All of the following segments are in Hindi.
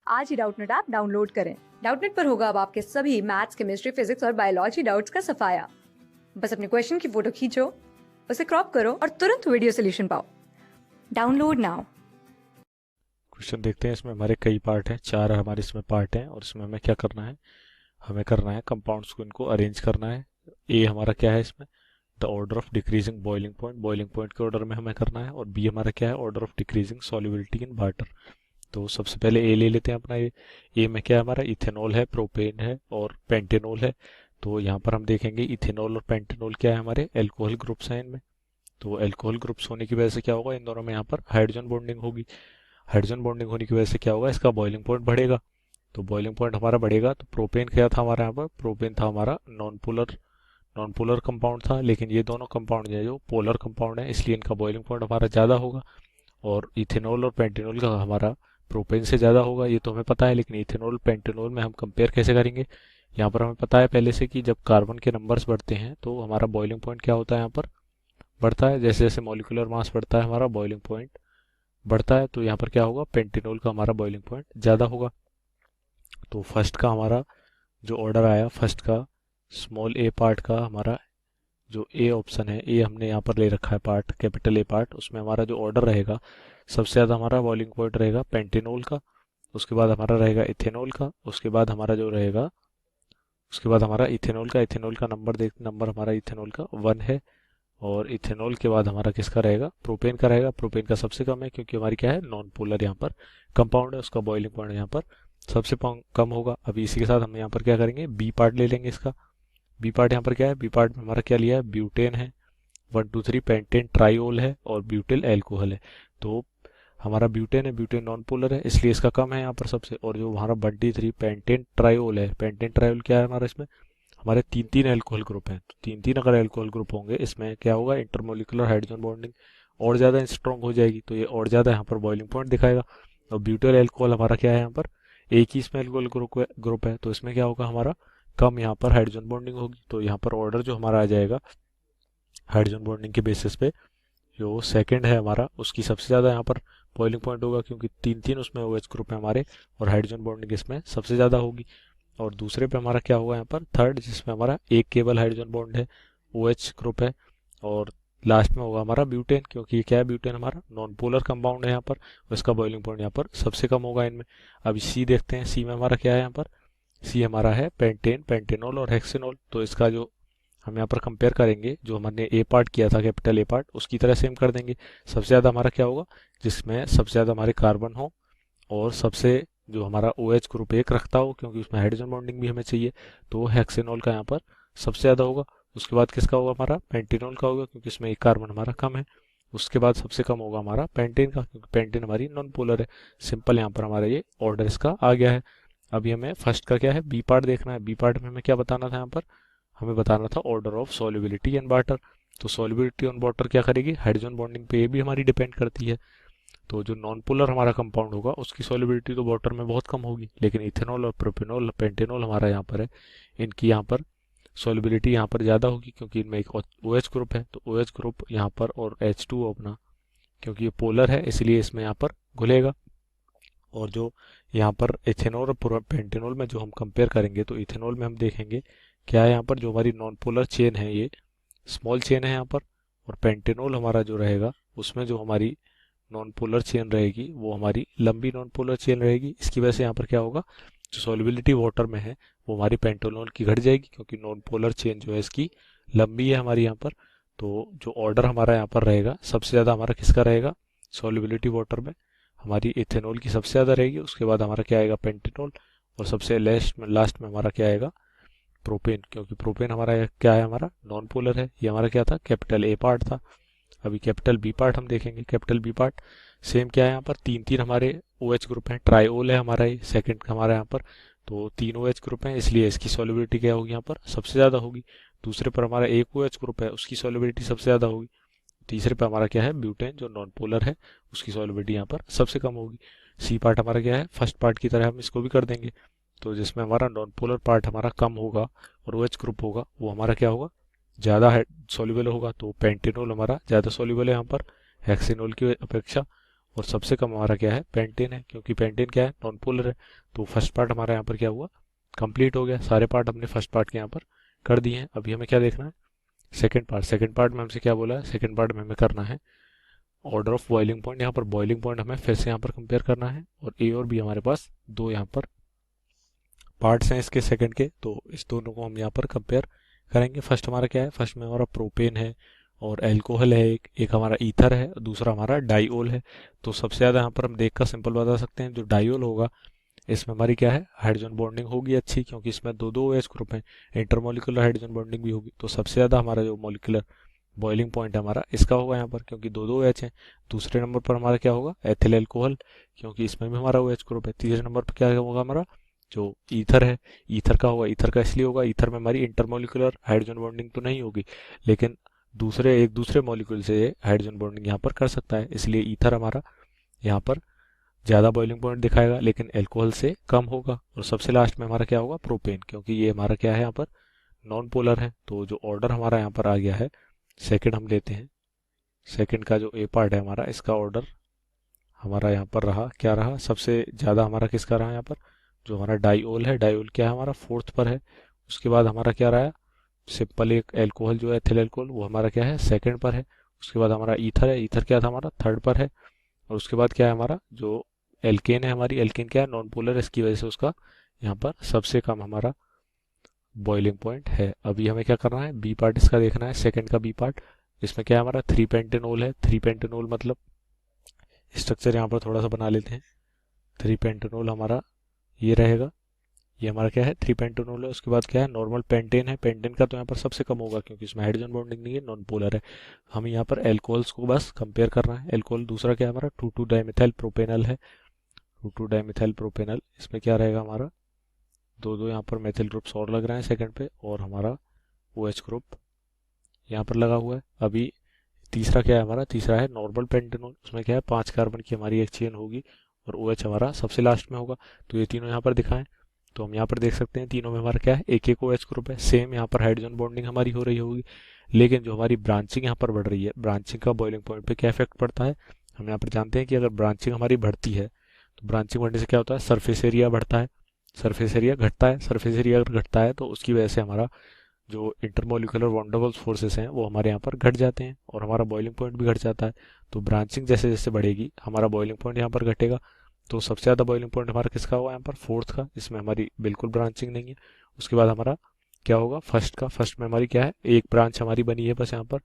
आज ही डाउटनेट ऐप डाउनलोड करें। डाउटनेट पर होगा अब आपके सभी मैथ्स, केमिस्ट्री, फिजिक्स और बायोलॉजी डाउट्स का सफाया। बस अपने क्वेश्चन की फोटो खींचो, उसे क्रॉप करो और तुरंत वीडियो सोल्यूशन पाओ। Download now. क्वेश्चन देखते हैं। इसमें हमारे कई पार्ट हैं, 4 हमारे इसमें पार्ट हैं और इसमें हमें क्या करना है, हमें करना है कंपाउंड्स को इनको अरेंज करना है। ए हमारा क्या है इसमें, the order of decreasing boiling point के ऑर्डर में हमें करना है। और बी हमारा क्या है, order of decreasing solubility in water. तो सबसे पहले ए ले लेते हैं अपना। ए में क्या है हमारा, इथेनॉल है, प्रोपेन है और पेंटेनॉल है। तो यहाँ पर हम देखेंगे इथेनॉल और पेंटेनॉल क्या है, हमारे एल्कोहल ग्रुप्स हैं इनमें। तो एल्कोहल ग्रुप्स होने की वजह से क्या होगा, इन दोनों में यहाँ पर हाइड्रोजन बॉन्डिंग होगी। हाइड्रोजन बॉन्डिंग होने की वजह से क्या होगा, इसका बॉइलिंग पॉइंट बढ़ेगा। तो बॉइलिंग पॉइंट हमारा बढ़ेगा। तो प्रोपेन क्या था हमारा, यहाँ पर प्रोपेन था हमारा नॉन पोलर कंपाउंड था। लेकिन ये दोनों कंपाउंड जो पोलर कंपाउंड है, इसलिए इनका बॉइलिंग पॉइंट हमारा ज़्यादा होगा। और इथेनॉल और पेंटेनॉल का हमारा प्रोपेन से ज़्यादा होगा, ये तो हमें पता है। लेकिन इथेनॉल पेंटेनॉल में हम कंपेयर कैसे करेंगे, यहाँ पर हमें पता है पहले से कि जब कार्बन के नंबर्स बढ़ते हैं तो हमारा बॉइलिंग पॉइंट क्या होता है, यहाँ पर बढ़ता है। जैसे जैसे मॉलिक्यूलर मास बढ़ता है हमारा बॉइलिंग पॉइंट बढ़ता है। तो यहाँ पर क्या होगा, पेंटेनॉल का हमारा बॉइलिंग पॉइंट ज़्यादा होगा। तो फर्स्ट का हमारा जो ऑर्डर आया, फर्स्ट का स्मॉल ए पार्ट का हमारा जो ए ऑप्शन है, ए हमने यहाँ पर ले रखा है पार्ट, कैपिटल ए पार्ट, उसमें हमारा जो ऑर्डर रहेगा सबसे ज़्यादा हमारा बॉइलिंग पॉइंट रहेगा पेंटेनॉल का। उसके बाद हमारा रहेगा इथेनॉल का। उसके बाद हमारा जो रहेगा, उसके बाद हमारा इथेनॉल का नंबर हमारा इथेनॉल का 1 है। और इथेनॉल के बाद हमारा किसका रहेगा, प्रोपेन का रहेगा। प्रोपेन का सबसे कम है क्योंकि हमारी क्या है, नॉन पोलर यहाँ पर कंपाउंड है, उसका बॉइलिंग पॉइंट यहाँ पर सबसे कम होगा। अभी इसी के साथ हम यहाँ पर क्या करेंगे, बी पार्ट ले लेंगे इसका। बी पार्ट यहाँ पर क्या है, बी पार्ट में हमारा क्या लिया है, ब्यूटेन है, 1 2 3 पेंटेन ट्राइओल है और ब्यूटिल एल्कोहल है। तो हमारा ब्यूटेन है, ब्यूटेन नॉन पोलर है इसलिए इसका कम है यहाँ पर सबसे। और जो हमारा 1 2 3 पेंटेन ट्राइओल है, पेंटेन ट्राइओल क्या है हमारा, इसमें हमारे 3 3 अल्कोहल ग्रुप हैं। तो 3 3 अगर अल्कोहल ग्रुप होंगे, इसमें क्या होगा, इंटरमोलिकुलर हाइड्रोजन बॉन्डिंग और ज़्यादा स्ट्रॉन्ग हो जाएगी। तो ये और ज़्यादा यहाँ पर बॉइलिंग पॉइंट दिखाएगा। और ब्यूटिल एल्कोहल हमारा क्या है, यहाँ पर एक ही इसमें अल्कोहल ग्रुप है। तो इसमें क्या होगा, हमारा कम यहाँ पर हाइड्रोजन बॉन्डिंग होगी। तो यहाँ पर ऑर्डर जो हमारा आ जाएगा हाइड्रोजन बॉन्डिंग के बेसिस पे, जो सेकंड है हमारा, उसकी सबसे ज़्यादा यहाँ पर बॉइलिंग पॉइंट होगा क्योंकि 3 3 उसमें OH ग्रुप है हमारे और हाइड्रोजन बॉन्डिंग इसमें सबसे ज़्यादा होगी। और दूसरे पे हमारा क्या होगा, यहाँ पर थर्ड, जिसमें हमारा एक केवल हाइड्रोजन बॉन्ड है, OH ग्रुप है। और लास्ट में होगा हमारा ब्यूटेन, क्योंकि ये क्या है, ब्यूटेन हमारा नॉन पोलर कंपाउंड है यहाँ पर और इसका बॉइलिंग पॉइंट यहाँ पर सबसे कम होगा इनमें। अब सी देखते हैं, सी में हमारा क्या है, यहाँ पर सी हमारा है पेंटेन, पेंटेनॉल और हेक्सेनॉल। तो इसका जो हम यहाँ पर कंपेयर करेंगे, जो हमने ए पार्ट किया था कैपिटल ए पार्ट, उसकी तरह सेम कर देंगे। सबसे ज़्यादा हमारा क्या होगा, जिसमें सबसे ज़्यादा हमारे कार्बन हो और सबसे जो हमारा OH ग्रुप एक रखता हो, क्योंकि उसमें हाइड्रोजन बॉन्डिंग भी हमें चाहिए, तो हेक्सेनॉल का यहाँ पर सबसे ज़्यादा होगा। उसके बाद किसका होगा, हमारा पेंटेनॉल का होगा क्योंकि इसमें एक कार्बन हमारा कम है। उसके बाद सबसे कम होगा हमारा पेंटेन का, क्योंकि पेंटेन हमारी नॉन पोलर है। सिंपल यहाँ पर हमारा ये ऑर्डर इसका आ गया है। अभी हमें फर्स्ट का क्या है, बी पार्ट देखना है। बी पार्ट में हमें क्या बताना था, यहाँ पर हमें बताना था order of solubility in water. तो सॉल्युबिलिटी ऑन वाटर क्या करेगी, हाइड्रोजन बॉन्डिंग पे ये भी हमारी डिपेंड करती है। तो जो नॉन पोलर हमारा कंपाउंड होगा उसकी सॉल्युबिलिटी तो वाटर में बहुत कम होगी, लेकिन इथेनॉल और प्रोपेनॉल पेंटेनॉल हमारा यहाँ पर है, इनकी यहाँ पर सॉल्युबिलिटी यहाँ पर ज़्यादा होगी क्योंकि इनमें एक OH ग्रुप है। तो OH ग्रुप यहाँ पर और H2O अपना, क्योंकि ये पोलर है इसलिए इसमें यहाँ पर घुलेगा। और जो यहाँ पर इथेनॉल और पेंटेनॉल में जो हम कंपेयर करेंगे, तो इथेनॉल में हम देखेंगे क्या है, यहाँ पर जो हमारी नॉन पोलर चेन है ये स्मॉल चेन है यहाँ पर। और पेंटेनॉल हमारा जो रहेगा, उसमें जो हमारी नॉन पोलर चेन रहेगी वो हमारी लंबी नॉन पोलर चेन रहेगी। इसकी वजह से यहाँ पर क्या होगा, जो सॉल्युबिलिटी वाटर में है वो हमारी पेंटेनॉल की घट जाएगी क्योंकि नॉन पोलर चेन जो है इसकी लंबी है हमारी यहाँ पर। तो जो ऑर्डर हमारा यहाँ पर रहेगा, सबसे ज़्यादा हमारा किसका रहेगा, सॉल्युबिलिटी वाटर में हमारी इथेनॉल की सबसे ज़्यादा रहेगी। उसके बाद हमारा क्या आएगा, पेंटेनॉल। और सबसे लास्ट में हमारा क्या आएगा, प्रोपेन, क्योंकि प्रोपेन हमारा क्या है, हमारा नॉन पोलर है। ये हमारा क्या था, कैपिटल ए पार्ट था। अभी कैपिटल बी पार्ट हम देखेंगे। कैपिटल बी पार्ट सेम क्या है, यहाँ पर 3 3 हमारे OH ग्रुप हैं, ट्राइओल है हमारा ये सेकंड हमारा यहाँ पर। तो 3 OH ग्रुप हैं इसलिए इसकी सॉल्युबिलिटी क्या होगी, यहाँ पर सबसे ज़्यादा होगी। दूसरे पर हमारा एक OH ग्रुप है, उसकी सॉल्युबिलिटी सबसे ज़्यादा होगी। तीसरे पे हमारा क्या है, ब्यूटेन जो नॉन पोलर है, उसकी सॉल्युबिलिटी यहाँ पर सबसे कम होगी। सी पार्ट हमारा क्या है, फर्स्ट पार्ट की तरह हम इसको भी कर देंगे। तो जिसमें हमारा नॉन पोलर पार्ट हमारा कम होगा और OH ग्रुप होगा वो हमारा क्या होगा, ज़्यादा सॉल्युबल होगा। तो पेंटेनॉल हमारा ज़्यादा सॉल्युबल है यहाँ पर हेक्सेनॉल की अपेक्षा। और सबसे कम हमारा क्या है, पेंटेन है, क्योंकि पेंटेन क्या है, नॉन पोलर है। तो फर्स्ट पार्ट हमारा यहाँ पर क्या हुआ, कंप्लीट हो गया। सारे पार्ट हमने फर्स्ट पार्ट के यहाँ पर कर दिए हैं। अभी हमें क्या देखना है, सेकंड पार्ट। सेकंड पार्ट में हमसे क्या बोला है, सेकंड पार्ट में हमें करना है ऑर्डर ऑफ बॉइलिंग पॉइंट। यहाँ पर बॉइलिंग पॉइंट हमें फिर से यहाँ पर कंपेयर करना है, और ए और बी हमारे पास दो यहाँ पर पार्ट्स हैं इसके सेकंड के, तो इस दोनों को हम यहाँ पर कंपेयर करेंगे। फर्स्ट हमारा क्या है, फर्स्ट में हमारा प्रोपेन है और एल्कोहल है, एक हमारा ईथर है, दूसरा हमारा डाइओल है। तो सबसे ज़्यादा यहाँ पर हम देख कर सिंपल बता सकते हैं, जो डाइओल होगा इसमें हमारी क्या है, हाइड्रोजन बॉन्डिंग होगी अच्छी, क्योंकि इसमें दो दो OH ग्रुप हैं, इंटरमोलिकुलर हाइड्रोजन बॉन्डिंग भी होगी। तो सबसे ज़्यादा हमारा जो मोलिकुलर बॉइलिंग पॉइंट है हमारा इसका होगा यहाँ पर, क्योंकि दो दो OH हैं। दूसरे नंबर पर हमारा क्या होगा, एथिल एल्कोहल, क्योंकि इसमें भी हमारा OH ग्रुप है। तीसरे नंबर पर क्या होगा हमारा, जो ईथर है, ईथर का होगा। ईथर का इसलिए होगा, ईथर में हमारी इंटरमोलिकुलर हाइड्रोजन बॉन्डिंग तो नहीं होगी, लेकिन एक दूसरे मॉलिक्यूल से हाइड्रोजन बॉन्डिंग यहाँ पर कर सकता है, इसलिए ईथर हमारा यहाँ पर ज़्यादा बॉइलिंग पॉइंट दिखाएगा, लेकिन एल्कोहल से कम होगा। और सबसे लास्ट में हमारा क्या होगा, प्रोपेन, क्योंकि ये हमारा क्या है यहाँ पर, नॉन पोलर है। तो जो ऑर्डर हमारा यहाँ पर आ गया है, सेकंड हम लेते हैं। सेकंड का जो ए पार्ट है हमारा, इसका ऑर्डर हमारा यहाँ पर रहा, क्या रहा, सबसे ज़्यादा हमारा किसका रहा यहाँ पर, जो हमारा डाइओल है। डाइओल क्या है हमारा, फोर्थ पर है। उसके बाद हमारा क्या रहा, सिंपल एक एल्कोहल जो है एथिल एल्कोहल, वो हमारा क्या है, सेकंड पर है। उसके बाद हमारा ईथर है, ईथर क्या था हमारा, थर्ड पर है। और उसके बाद क्या है हमारा, जो एल्केन है हमारी, एल्केन क्या है, नॉन पोलर, इसकी वजह से उसका यहाँ पर सबसे कम हमारा बॉइलिंग पॉइंट है। अभी हमें क्या करना है, बी पार्ट इसका देखना है, सेकंड का बी पार्ट। इसमें क्या है हमारा, 3 पेंटेनोल है। 3 पेंटेनोल मतलब स्ट्रक्चर यहाँ पर थोड़ा सा बना लेते हैं। 3 पेंटेनोल हमारा ये रहेगा, ये हमारा क्या है, 3 पेंटेनोल है। उसके बाद क्या है, नॉर्मल पेंटेन है। पेंटेन का तो यहाँ पर सबसे कम होगा, क्योंकि इसमें हाइड्रोजन बॉन्डिंग नहीं है, नॉन पोलर है। हमें यहाँ पर एल्कोहल्स को बस कंपेयर करना है। एल्कोहल दूसरा क्या है हमारा, 2,2 डाइमिथाइल प्रोपेनल है। 2,2 डाइमिथाइल प्रोपेनल, इसमें क्या रहेगा हमारा, दो दो यहाँ पर मेथिल ग्रुप्स और लग रहे हैं सेकंड पे, और हमारा OH ग्रुप यहाँ पर लगा हुआ है। अभी तीसरा क्या है हमारा, तीसरा है नॉर्मल पेंटेनोल। उसमें क्या है, 5 कार्बन की हमारी एक चेन होगी, और OH हमारा सबसे लास्ट में होगा। तो ये तीनों यहाँ पर दिखाएं, तो हम यहाँ पर देख सकते हैं तीनों में हमारा क्या है, एक एक OH ग्रुप है। सेम यहाँ पर हाइड्रोजन बॉन्डिंग हमारी हो रही होगी, लेकिन जो हमारी ब्रांचिंग यहाँ पर बढ़ रही है, ब्रांचिंग का बॉइलिंग पॉइंट पे क्या इफेक्ट पड़ता है, हम यहाँ पर जानते हैं कि अगर ब्रांचिंग हमारी बढ़ती है, तो ब्रांचिंग बढ़ने से क्या होता है, सरफेस एरिया बढ़ता है, सरफेस एरिया घटता है। सरफेस एरिया अगर घटता है तो उसकी वजह से हमारा जो इंटरमोलिकुलर वॉन्डरवॉल्स फोर्सेस हैं वो हमारे यहाँ पर घट जाते हैं, और हमारा बॉइलिंग पॉइंट भी घट जाता है। तो ब्रांचिंग जैसे जैसे बढ़ेगी, हमारा बॉइलिंग पॉइंट यहाँ पर घटेगा। तो सबसे ज़्यादा बॉइलिंग पॉइंट हमारा किसका होगा यहाँ पर, फोर्थ का, इसमें हमारी बिल्कुल ब्रांचिंग नहीं है। उसके बाद हमारा क्या होगा, फर्स्ट का, फर्स्ट में हमारी क्या है, एक ब्रांच हमारी बनी है बस यहाँ पर।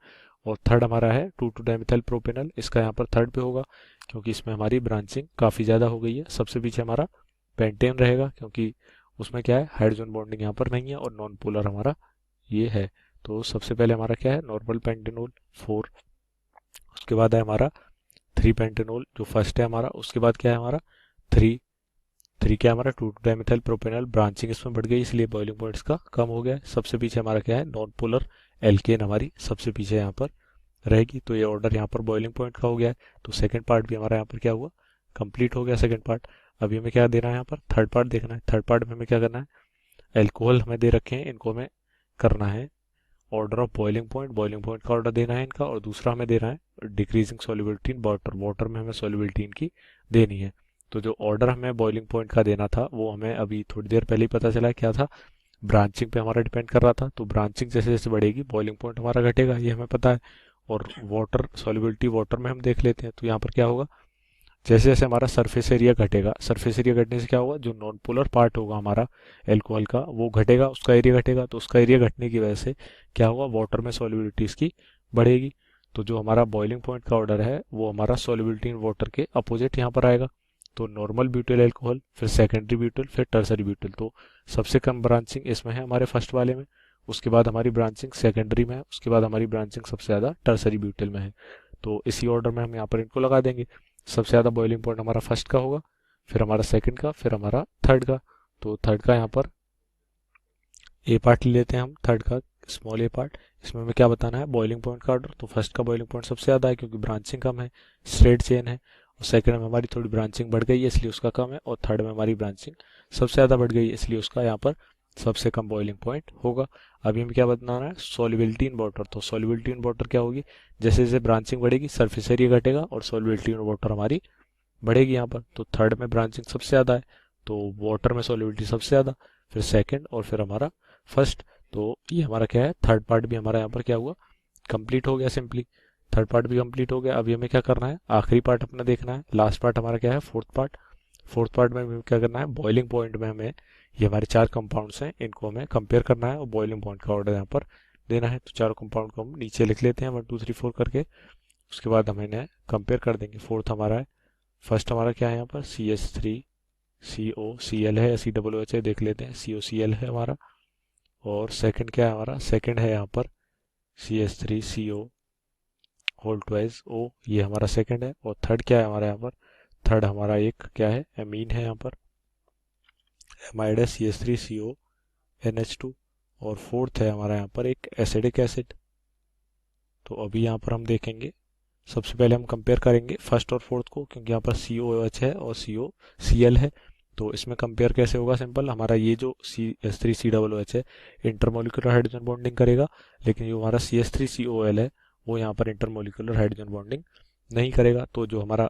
और थर्ड हमारा है 2,2 डाइमिथाइल प्रोपेनल, इसका यहाँ पर थर्ड पे होगा, क्योंकि इसमें हमारी ब्रांचिंग काफ़ी ज़्यादा हो गई है। सबसे पीछे हमारा पेंटेन रहेगा, क्योंकि उसमें क्या है, हाइड्रोजन बॉन्डिंग यहाँ पर नहीं है, और नॉन पोलर हमारा ये है। तो सबसे पहले हमारा क्या है, नॉर्मल पेंटेनोल 4। उसके बाद है हमारा 3 पेंटेनोल जो फर्स्ट है हमारा। उसके बाद क्या है हमारा 3 3 क्या है हमारा, 2,2 डाइमिथाइल प्रोपेनल। ब्रांचिंग इसमें बढ़ गई, इसलिए बॉइलिंग पॉइंट इसका कम हो गया है। सबसे पीछे हमारा क्या है, नॉन पोलर एल्केन हमारी सबसे पीछे यहाँ पर रहेगी। तो ये ऑर्डर यहाँ पर बॉइलिंग पॉइंट का हो गया है। तो सेकंड पार्ट भी हमारा यहाँ पर क्या हुआ, कंप्लीट हो गया सेकंड पार्ट। अभी हमें क्या देना है यहाँ पर, थर्ड पार्ट देखना है। थर्ड पार्ट में हमें क्या करना है, एल्कोहल हमें दे रखे हैं, इनको हमें करना है order of boiling point. Boiling point का ऑर्डर देना है इनका, और दूसरा हमें देना है decreasing solubility in water. Water में हमें सॉल्युबिलिटी इनकी देनी है। तो जो ऑर्डर हमें बॉइलिंग पॉइंट का देना था, वो हमें अभी थोड़ी देर पहले ही पता चला क्या था, ब्रांचिंग पे हमारा डिपेंड कर रहा था। तो ब्रांचिंग जैसे जैसे बढ़ेगी, बॉइलिंग पॉइंट हमारा घटेगा, ये हमें पता है। और वाटर सॉल्युबिलिटी वाटर में हम देख लेते हैं। तो यहाँ पर क्या होगा, जैसे जैसे हमारा सरफेस एरिया घटेगा, सरफेस एरिया घटने से क्या होगा, जो नॉन पोलर पार्ट होगा हमारा एल्कोहल का, वो घटेगा, उसका एरिया घटेगा। तो उसका एरिया घटने की वजह से क्या होगा, वाटर में सॉल्युबिलिटी इसकी बढ़ेगी। तो जो हमारा बॉइलिंग पॉइंट का ऑर्डर है, वो हमारा सॉल्युबिलिटी इन वाटर के अपोजिट यहाँ पर आएगा। तो नॉर्मल ब्यूटिल एल्कोहल, फिर सेकेंडरी ब्यूटिल, फिर टर्सरी ब्यूटिल। तो सबसे कम ब्रांचिंग इसमें है हमारे फर्स्ट वाले में, उसके बाद हमारी ब्रांचिंग सेकेंडरी में है, उसके बाद हमारी ब्रांचिंग सबसे ज़्यादा टर्सरी ब्यूटिल में है। तो इसी ऑर्डर में हम यहाँ पर इनको लगा देंगे। सबसे ज़्यादा बॉइलिंग पॉइंट हमारा फर्स्ट का होगा, फिर हमारा सेकंड का, फिर हमारा थर्ड का। तो थर्ड का यहाँ पर ए पार्ट ले लेते हैं हम, थर्ड का स्मॉल ए पार्ट। इसमें हमें क्या बताना है, बॉइलिंग पॉइंट का ऑर्डर। तो फर्स्ट का बॉइलिंग पॉइंट सबसे ज़्यादा है, क्योंकि ब्रांचिंग कम है, स्ट्रेट चेन है। और सेकंड में हमारी थोड़ी ब्रांचिंग बढ़ गई है, इसलिए उसका कम है। और थर्ड में हमारी ब्रांचिंग सबसे ज़्यादा बढ़ गई है, इसलिए उसका यहाँ पर सबसे कम बॉइलिंग पॉइंट होगा। अभी हमें क्या बताना है, सॉल्युबिलिटी इन वाटर। तो सॉल्युबिलिटी इन वाटर क्या होगी, जैसे जैसे ब्रांचिंग बढ़ेगी, सरफेस एरिया घटेगा, और सॉल्युबिलिटी इन वाटर हमारी बढ़ेगी यहाँ पर। तो थर्ड में ब्रांचिंग सबसे ज़्यादा है, तो वाटर में सॉल्युबिलिटी सबसे ज़्यादा, फिर सेकंड और फिर हमारा फर्स्ट। तो ये हमारा क्या है, थर्ड पार्ट भी हमारा यहाँ पर क्या हुआ, कंप्लीट हो गया सिंपली। थर्ड पार्ट भी कंप्लीट हो गया। अभी हमें क्या करना है, आखिरी पार्ट अपना देखना है। लास्ट पार्ट हमारा क्या है, फोर्थ पार्ट। फोर्थ पार्ट में हमें क्या करना है, बॉइलिंग पॉइंट में हमें ये हमारे चार कंपाउंड्स हैं, इनको हमें कंपेयर करना है और बॉइलिंग पॉइंट का ऑर्डर यहाँ पर देना है। तो चारों कंपाउंड को हम नीचे लिख लेते हैं 1 2 3 4 करके। उसके बाद हम इन्हें कंपेयर कर देंगे। फोर्थ हमारा है, फर्स्ट हमारा क्या है यहाँ पर, CH3COCl है या COOH है, देख लेते हैं। COCl है हमारा। और सेकंड क्या है हमारा, सेकंड है यहाँ पर CH3CO होल ट्वाइस O, ये हमारा सेकंड है। और थर्ड क्या है हमारा यहाँ पर, थर्ड हमारा एक क्या है, एमीन है यहाँ पर, एमाइड है CH3CONH2। और फोर्थ है हमारा यहाँ पर एक एसिडिक एसिड। तो अभी यहाँ पर हम देखेंगे, सबसे पहले हम कंपेयर करेंगे फर्स्ट और फोर्थ को, क्योंकि यहाँ पर COOH है और COCl है। तो इसमें कंपेयर कैसे होगा, सिंपल, हमारा ये जो CH3COOH है इंटरमोलिकुलर हाइड्रोजन बॉन्डिंग करेगा, लेकिन जो हमारा CH3COL है वो यहाँ पर इंटरमोलिकुलर हाइड्रोजन बॉन्डिंग नहीं करेगा। तो जो हमारा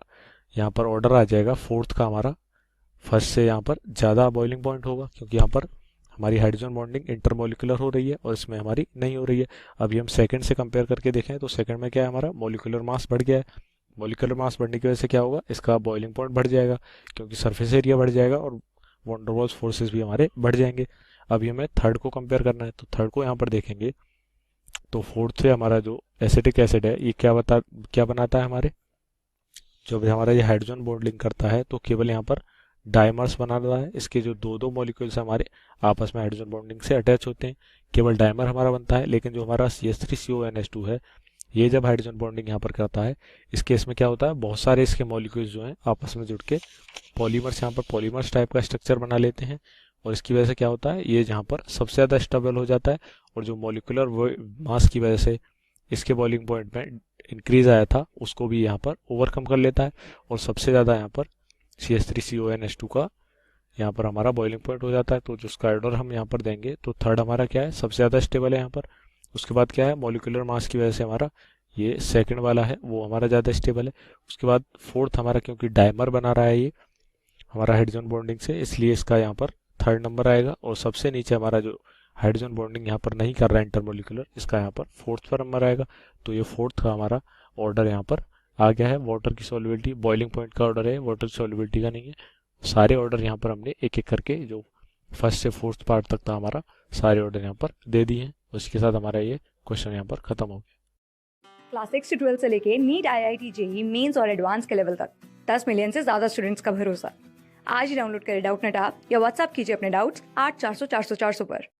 यहाँ पर ऑर्डर आ जाएगा फोर्थ का, हमारा फर्स्ट से यहाँ पर ज़्यादा बॉइलिंग पॉइंट होगा, क्योंकि यहाँ पर हमारी हाइड्रोजन बॉन्डिंग इंटरमोलिकुलर हो रही है और इसमें हमारी नहीं हो रही है। अभी हम सेकंड से कंपेयर करके देखें तो सेकंड में क्या है, हमारा मॉलिक्यूलर मास बढ़ गया है। मॉलिक्यूलर मास बढ़ने की वजह से क्या होगा, इसका बॉइलिंग पॉइंट बढ़ जाएगा, क्योंकि सरफेस एरिया बढ़ जाएगा और वॉन डेर वाल्स फोर्सेस भी हमारे बढ़ जाएंगे। अभी हमें थर्ड को कंपेयर करना है, तो थर्ड को यहाँ पर देखेंगे। तो फोर्थ से हमारा जो एसिटिक एसिड है ये क्या बनाता है हमारे, जब हमारा ये हाइड्रोजन बॉन्ड लिंक करता है तो केवल यहाँ पर डायमर्स बना रहा है। इसके जो दो दो मॉलिक्यूल्स हमारे आपस में हाइड्रोजन बॉन्डिंग से अटैच होते हैं, केवल डायमर हमारा बनता है। लेकिन जो हमारा CH3CONH2 है, ये जब हाइड्रोजन बॉन्डिंग यहाँ पर करता है, इस केस में क्या होता है, बहुत सारे इसके मॉलिक्यूल्स जो हैं आपस में जुड़ के पॉलीमर्स, यहाँ पर पॉलीमर्स टाइप का स्ट्रक्चर बना लेते हैं। और इसकी वजह से क्या होता है, ये जहाँ पर सबसे ज़्यादा स्टेबल हो जाता है और जो मॉलिक्यूलर मास की वजह से इसके बॉइलिंग पॉइंट में इंक्रीज आया था उसको भी यहाँ पर ओवरकम कर लेता है। और सबसे ज़्यादा यहाँ पर CH3CONH2 का यहाँ पर हमारा बॉइलिंग पॉइंट हो जाता है। तो जो उसका ऑर्डर हम यहाँ पर देंगे, तो थर्ड हमारा क्या है, सबसे ज़्यादा स्टेबल है यहाँ पर। उसके बाद क्या है, मॉलिक्यूलर मास की वजह से हमारा ये सेकंड वाला है वो हमारा ज़्यादा स्टेबल है। उसके बाद फोर्थ हमारा, क्योंकि डायमर बना रहा है ये हमारा हाइड्रोजन बॉन्डिंग से, इसलिए इसका यहाँ पर थर्ड नंबर आएगा। और सबसे नीचे हमारा जो हाइड्रोजन बॉन्डिंग यहाँ पर नहीं कर रहा है इंटरमोलिकुलर, इसका यहाँ पर फोर्थ पर नंबर आएगा। तो ये फोर्थ का हमारा ऑर्डर यहाँ पर आ गया है। वाटर की सॉल्युबिलिटी, बॉइलिंग पॉइंट का ऑर्डर है, वाटर सॉल्युबिलिटी का नहीं है। सारे ऑर्डर यहाँ पर हमने एक एक करके जो फर्स्ट से फोर्थ पार्ट तक था हमारा, सारे ऑर्डर यहाँ पर दे दिए हैं। उसके साथ हमारा ये क्वेश्चन यहाँ पर खत्म हो गया। क्लास 6 से 12 से लेके नीट, IIT, JEE मेंस और एडवांस के लेवल तक 10 मिलियन से ज्यादा स्टूडेंट्स का भरोसा। आज ही डाउनलोड करें डाउटनेट ऐप या व्हाट्सएप कीजिए अपने डाउट्स 8400 400 400 पर।